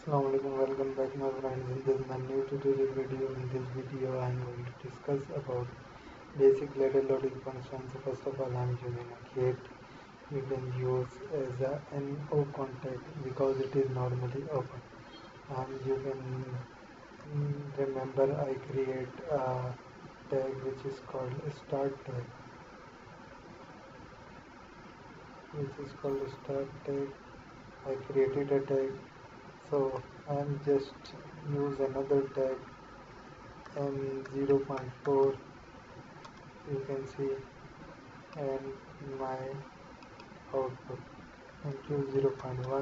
Assalamualaikum, welcome back my friends. In this my new tutorial video. In this video I am going to discuss about basic ladder loading functions. First of all, I am using a gate. You can use as a NO contact because it is normally open. And you can remember I create a tag which is called start tag. I created a tag, so I am just use another tag M0.4, you can see, and my output and Q0.1, so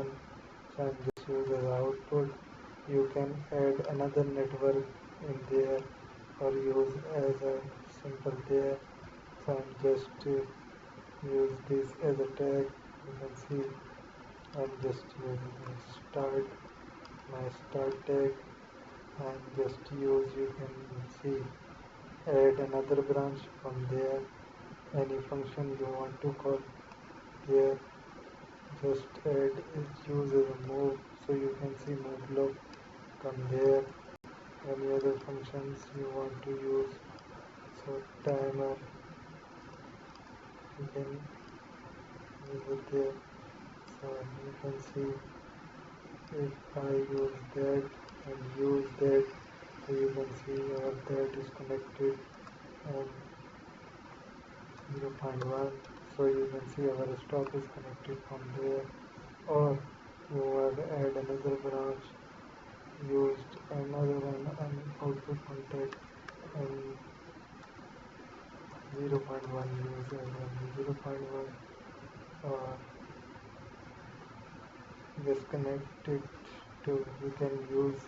I am just use as output. You can add another network in there or use as a simple there, so I am just use this as a tag. You can see I'm just using my start tag, and just use, you can see, add another branch from there, any function you want to call here, just add is use as a move, so you can see move block come there, any other functions you want to use, so timer you can use it there. So you can see if I use that and use that, so you can see our that is connected and 0.1, so you can see our stop is connected from there, or you want to add another branch, used another one and output contact and 0.1 use as 0.1, or disconnect it to, you can use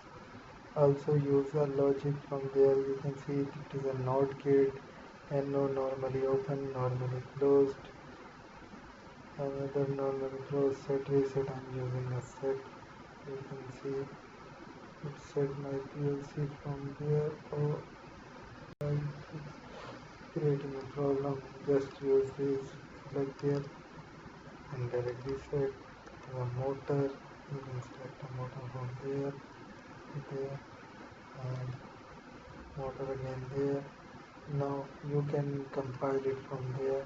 also use a logic from there. You can see it is a NOT gate, and no normally open, normally closed, another normally closed, set reset. I'm using a set. You can see it set my PLC from there, or it's creating a problem. Just use this like there and directly set the motor. You can select a motor from there, and motor again there. Now you can compile it from there.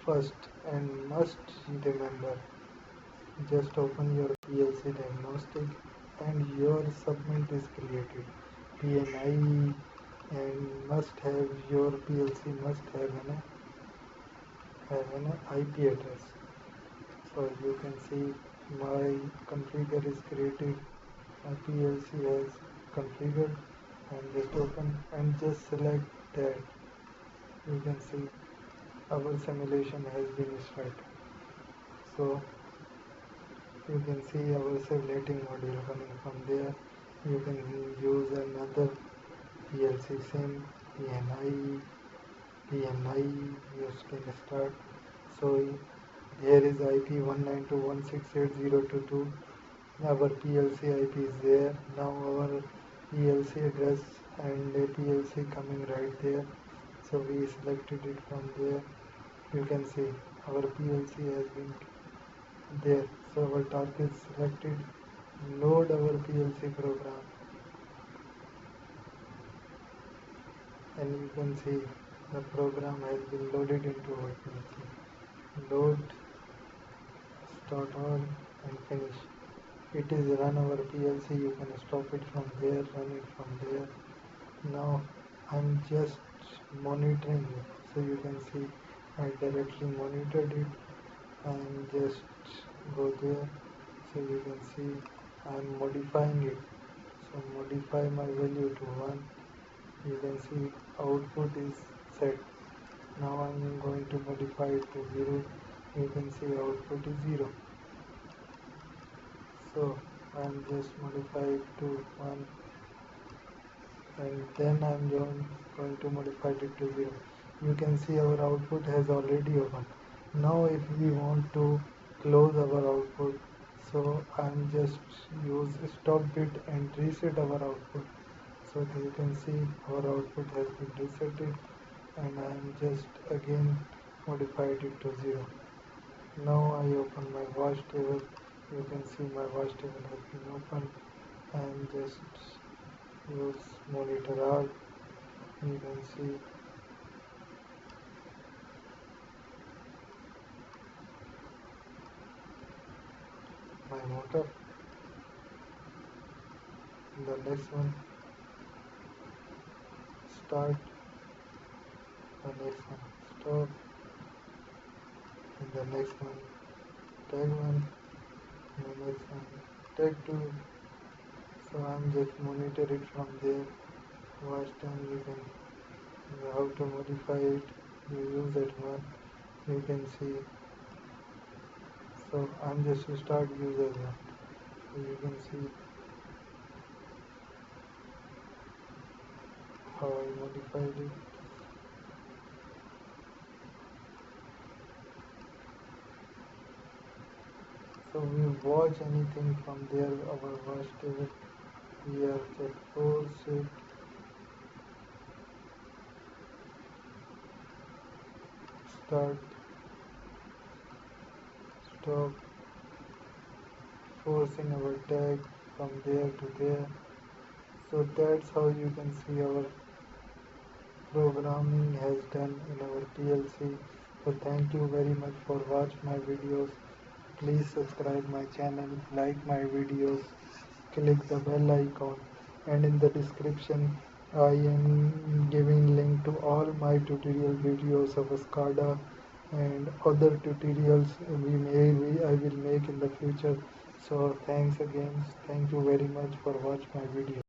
First and must remember, just open your PLC diagnostic and your submit is created. PNI, and must have your PLC must have an IP address. So you can see my configure is created. My PLC has configured, and just open and just select that. You can see our simulation has been started. So you can see our simulating module coming from there. You can use another PLC sim, PNI, you can start. So here is IP 192.168.0.22. Our PLC IP is there. Now our PLC address and a PLC coming right there. So we selected it from there. You can see our PLC has been there. So our task is selected. Load our PLC program, and you can see the program has been loaded into our PLC. Load, start all, and finish. It is run our PLC. You can stop it from there, run it from there. Now I'm just monitoring it, so you can see I directly monitored it and just go there, so you can see I'm modifying it. So modify my value to 1. You can see output is set. Now I'm going to modify it to 0. You can see output is 0. So I'm just modify it to 1, and then I'm going to modify it to 0. You can see our output has already opened. Now if we want to close our output, so I'm just use stop bit and reset our output. So you can see our output has been resetted, and I am just again modified it to 0. Now I open my watch table. You can see my watch table has been opened. and just use monitor R. You can see my motor. The next one start, the next one stop, and the next one tag 1, and the next one tag 2. So I'm just monitor it from there. Watch time you can how to modify it. You use that one. You can see. So I'm just to start user that. So you can see how I modified it. So we watch anything from there, our watch table. We are just force it, start, stop, forcing our tag from there to there. So that's how you can see our programming has done in our PLC. So thank you very much for watching my videos. Please subscribe my channel, like my videos, click the bell icon, and in the description I am giving link to all my tutorial videos of SCADA and other tutorials I will make in the future. So thanks again. Thank you very much for watching my video.